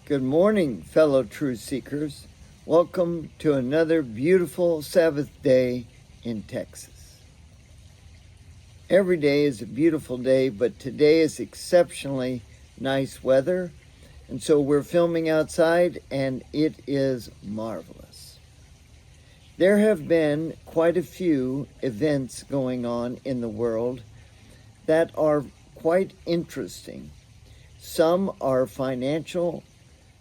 Good morning, fellow truth seekers. Welcome to another beautiful Sabbath day in Texas. Every day is a beautiful day, but today is exceptionally nice weather, and so we're filming outside, and it is marvelous. There have been quite a few events going on in the world that are quite interesting. Some are financial,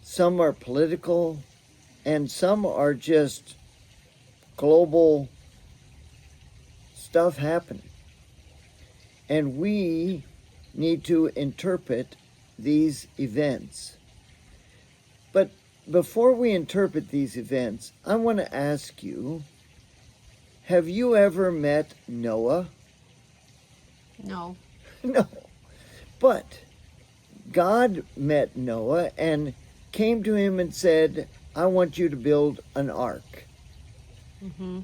some are political, and some are just global stuff happening. And we need to interpret these events. But before we interpret these events, I want to ask you, have you ever met Noah? No. No. But God met Noah and came to him and said, I want you to build an ark. Mm-hmm.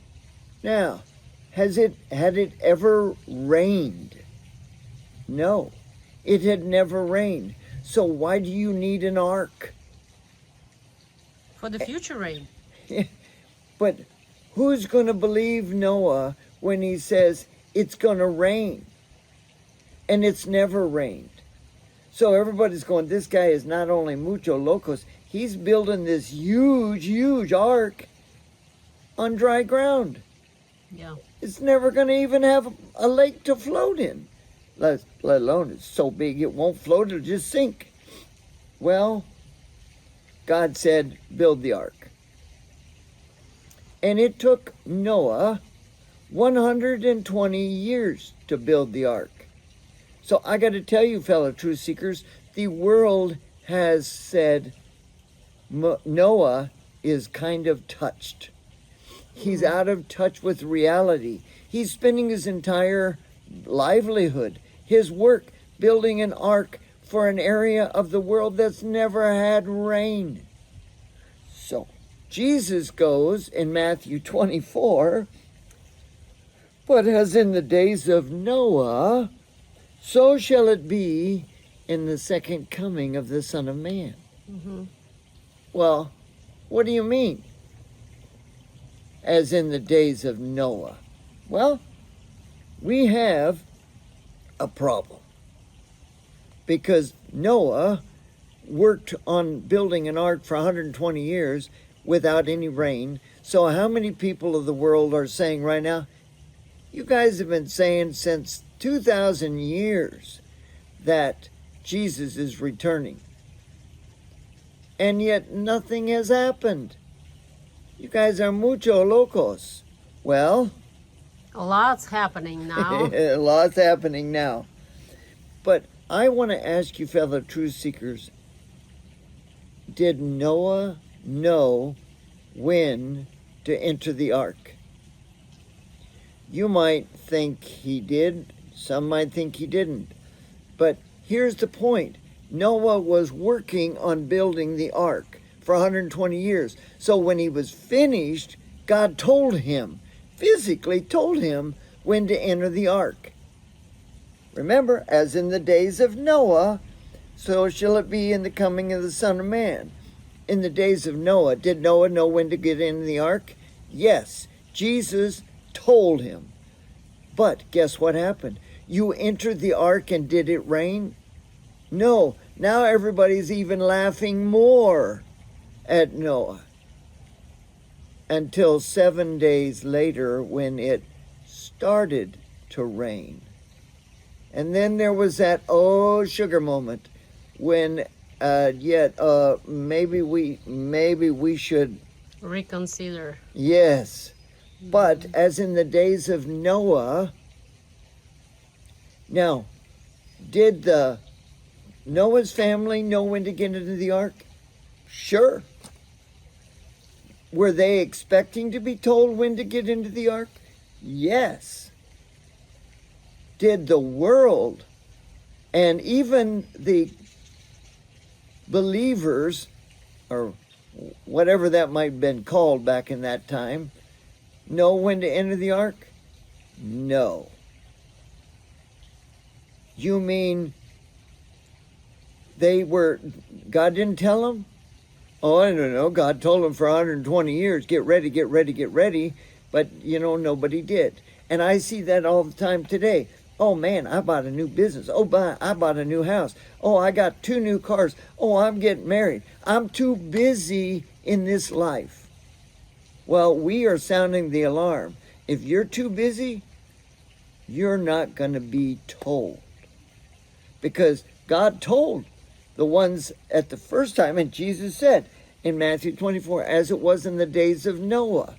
Now, had it ever rained? No, it had never rained. So why do you need an ark? For the future rain. But who's going to believe Noah when he says it's going to rain? And it's never rained. So everybody's going, this guy is not only mucho locos, he's building this huge, huge ark on dry ground. Yeah. It's never going to even have a lake to float in, let alone it's so big it won't float, it'll just sink. Well, God said, build the ark. And it took Noah 120 years to build the ark. So I got to tell you, fellow truth seekers, the world has said Noah is kind of touched. He's out of touch with reality. He's spending his entire livelihood, his work, building an ark for an area of the world that's never had rain. So Jesus goes in Matthew 24, but as in the days of Noah, so shall it be in the second coming of the Son of Man. Mm-hmm. Well, what do you mean? As in the days of Noah. Well, we have a problem. Because Noah worked on building an ark for 120 years without any rain. So how many people of the world are saying right now, you guys have been saying since 2,000 years that Jesus is returning. And yet nothing has happened. You guys are mucho locos. Well, A lot's happening now. a lot's happening now. But I want to ask you, fellow truth seekers, did Noah know when to enter the ark? You might think he did. Some might think he didn't. But here's the point. Noah was working on building the ark for 120 years. So when he was finished, God told him, physically told him when to enter the ark. Remember, as in the days of Noah, so shall it be in the coming of the Son of Man. In the days of Noah, did Noah know when to get in the ark? Yes, Jesus told him. But guess what happened? You entered the ark and did it rain? No, now everybody's even laughing more at Noah. Until 7 days later when it started to rain. And then there was that sugar moment when maybe we should Reconsider. Yes. But as in the days of Noah, now, did Noah's family know when to get into the ark? Sure. Were they expecting to be told when to get into the ark? Yes. Did the world and even the believers, or whatever that might have been called back in that time, know when to enter the ark? No. You mean God didn't tell them? Oh, I don't know. God told him for 120 years, get ready, get ready, get ready. But, nobody did. And I see that all the time today. Oh, man, I bought a new business. Oh, I bought a new house. Oh, I got 2 new cars. Oh, I'm getting married. I'm too busy in this life. Well, we are sounding the alarm. If you're too busy, you're not going to be told. Because God told the ones at the first time, and Jesus said in Matthew 24, as it was in the days of Noah.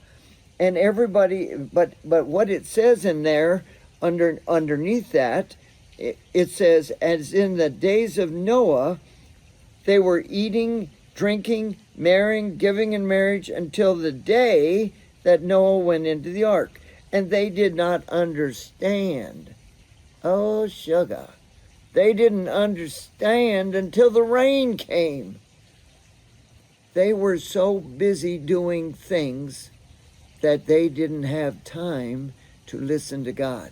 And everybody, but what it says in there, underneath that, it says, as in the days of Noah, they were eating, drinking, marrying, giving in marriage until the day that Noah went into the ark. And they did not understand. Oh, sugar. They didn't understand until the rain came. They were so busy doing things that they didn't have time to listen to God.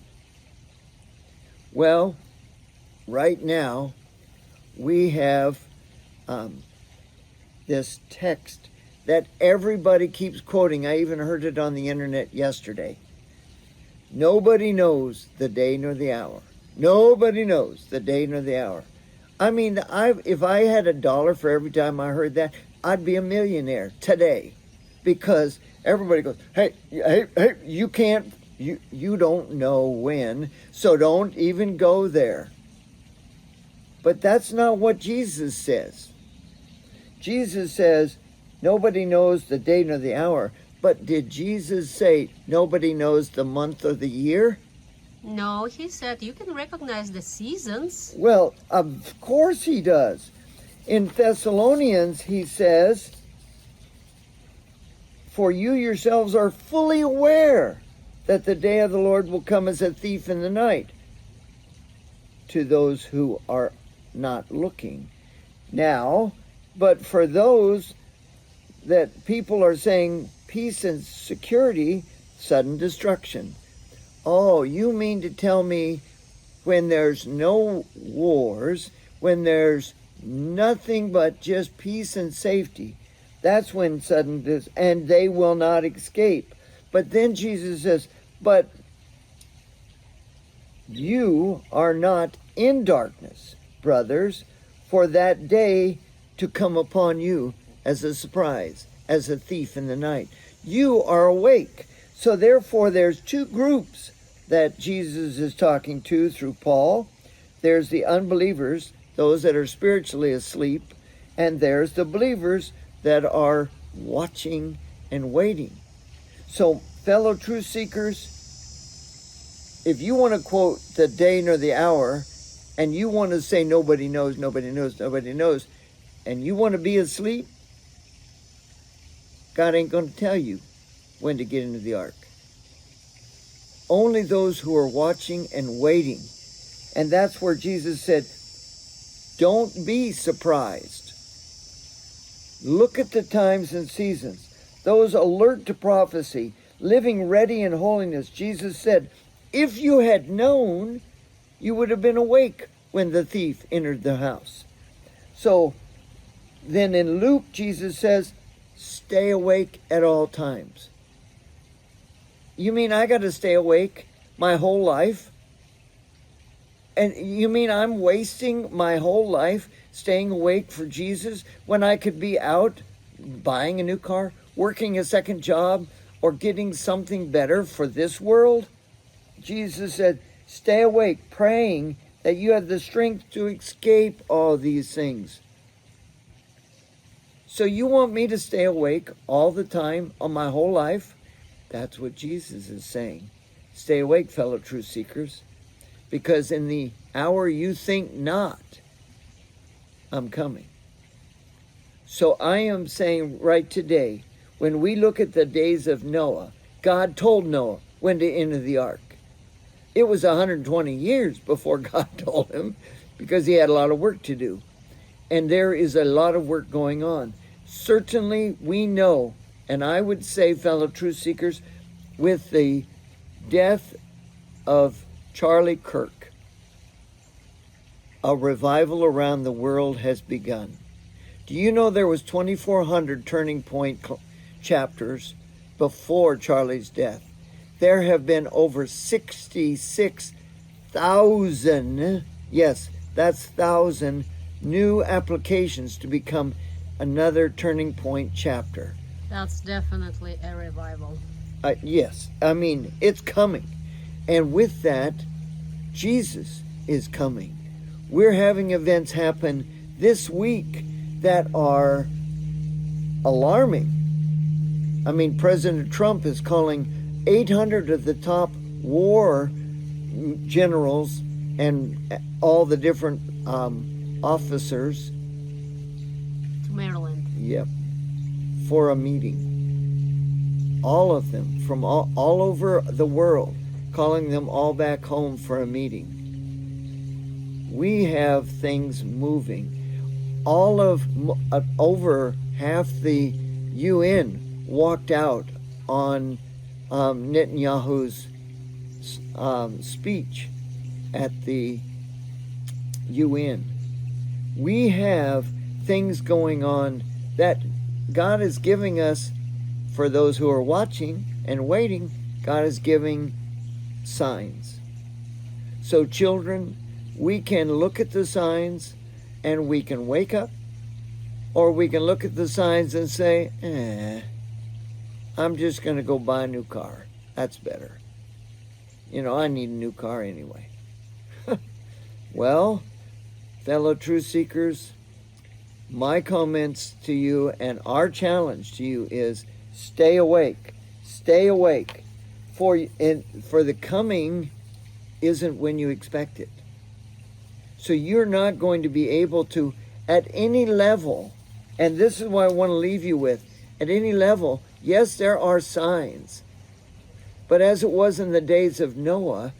Well, right now, we have this text that everybody keeps quoting. I even heard it on the internet yesterday. Nobody knows the day nor the hour. Nobody knows the day nor the hour. I mean, if I had $1 for every time I heard that, I'd be a millionaire today, because everybody goes, hey, you can't, you don't know when, so don't even go there. But that's not what Jesus says. Jesus says, nobody knows the day nor the hour. But did Jesus say nobody knows the month or the year? No, he said you can recognize the seasons. Well, of course he does. In Thessalonians, he says, for you yourselves are fully aware that the day of the Lord will come as a thief in the night to those who are not looking. Now, but for those that people are saying peace and security, sudden destruction. Oh, you mean to tell me when there's no wars, when there's nothing but just peace and safety, that's when and they will not escape. But then Jesus says, but you are not in darkness, brothers, for that day to come upon you as a surprise, as a thief in the night. You are awake. So therefore, there's 2 groups that Jesus is talking to through Paul. There's the unbelievers, those that are spiritually asleep, and there's the believers that are watching and waiting. So, fellow truth seekers, if you want to quote the day nor the hour, and you want to say nobody knows, nobody knows, nobody knows, and you want to be asleep, God ain't going to tell you when to get into the ark. Only those who are watching and waiting. And that's where Jesus said, don't be surprised. Look at the times and seasons. Those alert to prophecy, living ready in holiness. Jesus said, if you had known, you would have been awake when the thief entered the house. So then in Luke, Jesus says, stay awake at all times. You mean I got to stay awake my whole life? And you mean I'm wasting my whole life staying awake for Jesus when I could be out buying a new car, working a second job, or getting something better for this world? Jesus said, stay awake, praying that you have the strength to escape all these things. So you want me to stay awake all the time on my whole life? That's what Jesus is saying. Stay awake, fellow truth seekers, because in the hour you think not, I'm coming. So I am saying right today, when we look at the days of Noah, God told Noah when to enter the ark. It was 120 years before God told him, because he had a lot of work to do. And there is a lot of work going on. Certainly we know, and I would say, fellow truth seekers, with the death of Charlie Kirk, a revival around the world has begun. Do you know there was 2,400 turning point chapters before Charlie's death? There have been over 66,000, yes, that's 1,000 new applications to become another turning point chapter. That's definitely a revival. Yes, I mean, it's coming. And with that, Jesus is coming. We're having events happen this week that are alarming. I mean, President Trump is calling 800 of the top war generals and all the different officers. To Maryland. Yep. For a meeting. All of them from all over the world, calling them all back home for a meeting. We have things moving. All of over half the UN walked out on Netanyahu's speech at the UN. We have things going on that God is giving us. For those who are watching and waiting, God is giving signs. So children, we can look at the signs and we can wake up, or we can look at the signs and say, I'm just going to go buy a new car. That's better. You know, I need a new car anyway. Well, fellow truth seekers, my comments to you and our challenge to you is stay awake. Stay awake. For the coming isn't when you expect it. So you're not going to be able to, at any level, and this is what I want to leave you with, at any level, yes, there are signs. But as it was in the days of Noah,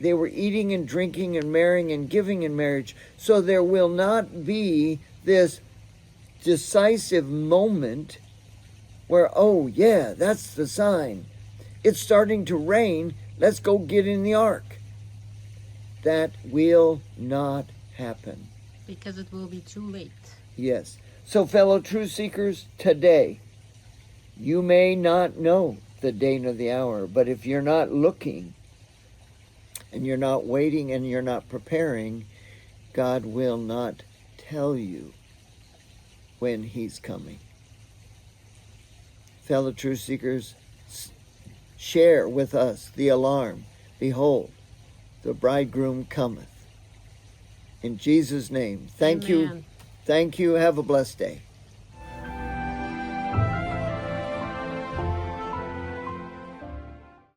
they were eating and drinking and marrying and giving in marriage. So there will not be this decisive moment where, oh yeah, that's the sign. It's starting to rain. Let's go get in the ark. That will not happen. Because it will be too late. Yes. So fellow truth seekers, today, you may not know the day nor the hour, but if you're not looking and you're not waiting and you're not preparing, God will not tell you when he's coming. Fellow truth seekers, share with us the alarm. Behold, the bridegroom cometh. In Jesus' name, thank you. Amen. Thank you. Have a blessed day.